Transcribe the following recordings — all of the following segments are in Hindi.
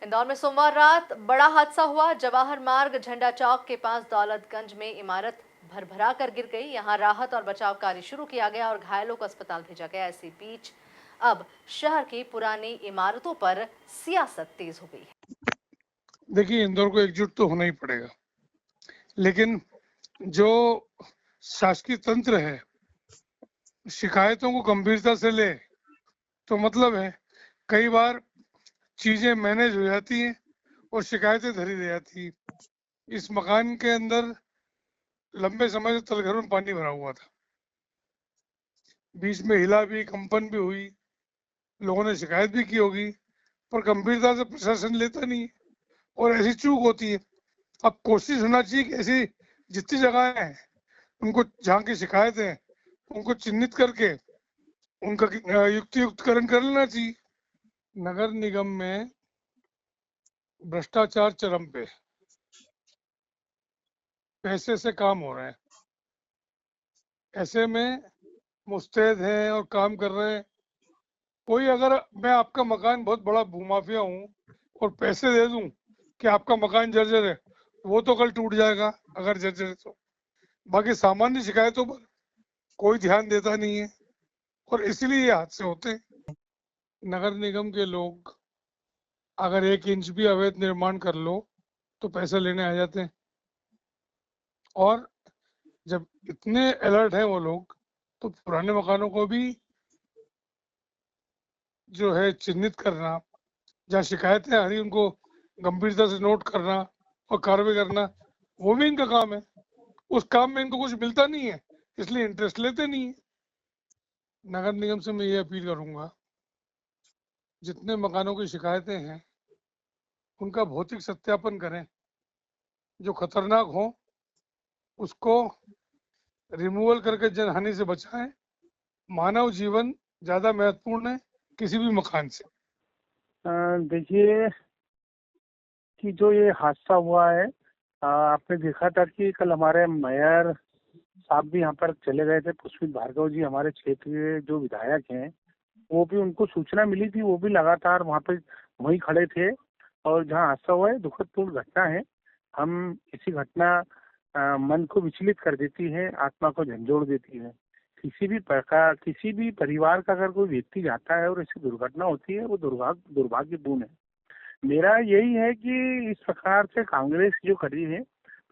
इंदौर में सोमवार रात बड़ा हादसा हुआ। जवाहर मार्ग झंडा चौक के पास दौलतगंज में इमारत भरभरा कर गिर गई। यहां राहत और बचाव कार्य शुरू किया गया और घायलों को अस्पताल भेजा गया। इसी बीच अब शहर की पुरानी इमारतों पर सियासत तेज हो गई है। देखिए, इंदौर को एकजुट तो होना ही पड़ेगा, लेकिन जो शासकीय तंत्र है शिकायतों को गंभीरता से ले तो मतलब है कई बार चीजें मैनेज हो जाती हैं और शिकायतें धरी रह जाती हैं। इस मकान के अंदर लंबे समय से तलघर में पानी भरा हुआ था, बीच में हिला भी, कंपन भी हुई, लोगों ने शिकायत भी की होगी, पर गंभीरता से प्रशासन लेता नहीं है और ऐसी चूक होती है। अब कोशिश होना चाहिए कि ऐसी जितनी जगह हैं उनको, जहाँ की शिकायत है उनको चिन्हित करके उनका युक्तियुक्तकरण कर लेना चाहिए। नगर निगम में भ्रष्टाचार चरम पे, पैसे से काम हो रहे हैं, ऐसे में मुस्तैद हैं और काम कर रहे हैं। कोई अगर मैं आपका मकान बहुत बड़ा भूमाफिया हूँ और पैसे दे दूं कि आपका मकान जर्जर है, वो तो कल टूट जाएगा अगर जर्जर है तो। बाकी सामान्य शिकायतों पर कोई ध्यान देता नहीं है और इसलिए ये हादसे होते हैं। नगर निगम के लोग अगर 1 इंच भी अवैध निर्माण कर लो तो पैसे लेने आ जाते हैं, और जब इतने अलर्ट हैं वो लोग तो पुराने मकानों को भी जो है चिन्हित करना, जहाँ शिकायतें आ रही उनको गंभीरता से नोट करना और कार्रवाई करना, वो भी इनका काम है। उस काम में इनको कुछ मिलता नहीं है, इसलिए इंटरेस्ट लेते नहीं है। नगर निगम से मैं ये अपील करूंगा, जितने मकानों की शिकायतें हैं उनका भौतिक सत्यापन करें, जो खतरनाक हो उसको रिमूवल करके जनहानि से बचाएं। मानव जीवन ज्यादा महत्वपूर्ण है किसी भी मकान से। देखिए कि जो ये हादसा हुआ है, आपने देखा था कि कल हमारे मेयर साहब भी यहाँ पर चले गए थे। पुष्पित भार्गव जी हमारे क्षेत्र के जो विधायक हैं, वो भी, उनको सूचना मिली थी, वो भी लगातार वहाँ पे वहीं खड़े थे। और जहाँ हादसा हुआ है दुखदपूर्ण घटना है। हम इसी घटना मन को विचलित कर देती है, आत्मा को झंझोड़ देती है। किसी भी प्रकार, किसी भी परिवार का अगर कोई व्यक्ति जाता है और ऐसी दुर्घटना होती है, वो दुर्भाग्यपूर्ण है। मेरा यही है कि इस प्रकार से कांग्रेस जो करी है,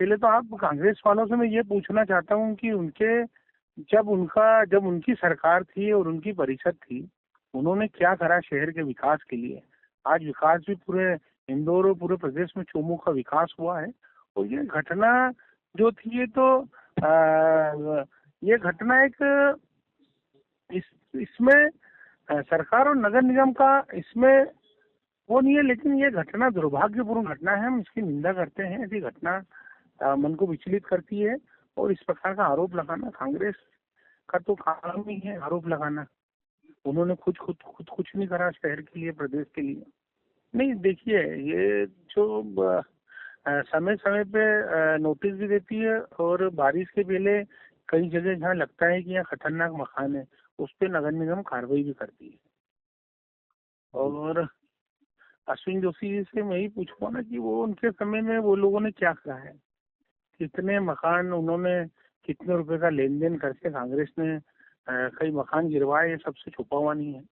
पहले तो आप कांग्रेस वालों से मैं ये पूछना चाहता हूँ कि उनके, जब उनकी सरकार थी और उनकी परिषद थी, उन्होंने क्या करा शहर के विकास के लिए। आज विकास भी पूरे इंदौर और पूरे प्रदेश में चौमुख का विकास हुआ है। और ये घटना जो थी, ये तो ये घटना एक, इसमें सरकार और नगर निगम का इसमें वो नहीं है, लेकिन ये घटना दुर्भाग्यपूर्ण घटना है। हम इसकी निंदा करते हैं। ऐसी घटना मन को विचलित करती है। और इस प्रकार का आरोप लगाना कांग्रेस का तो काम ही है, आरोप लगाना। उन्होंने खुद खुद खुद कुछ नहीं करा शहर के लिए, प्रदेश के लिए। नहीं, देखिए, ये जो समय समय पे नोटिस भी देती है, और बारिश के पहले कई जगह जहाँ लगता है कि यहाँ खतरनाक मकान है, उस पर नगर निगम कार्रवाई भी करती है। और अश्विन जोशी जी से मैं ही पूछूंगा ना कि वो उनके समय में वो लोगों ने क्या करा है, कितने मकान उन्होंने, कितने रुपए का लेन देन करके कांग्रेस ने कई मकान गिरवाए, ये सबसे छुपा हुआ नहीं है।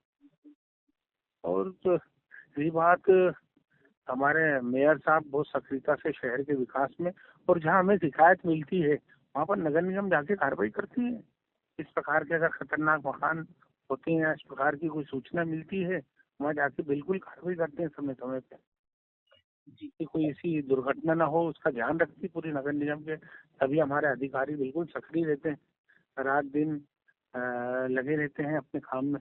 और तो यही बात, हमारे मेयर साहब बहुत सक्रियता से शहर के विकास में, और जहाँ हमें शिकायत मिलती है वहाँ पर नगर निगम जाके कार्रवाई करती है। इस प्रकार के अगर खतरनाक मकान होते हैं, इस प्रकार की कोई सूचना मिलती है, वहाँ जाके बिल्कुल कार्रवाई करते हैं समय समय पे, कि कोई ऐसी दुर्घटना ना हो, उसका ध्यान रखती पूरी नगर निगम के। तभी हमारे अधिकारी बिल्कुल सक्रिय रहते हैं, रात दिन लगे रहते हैं अपने काम में।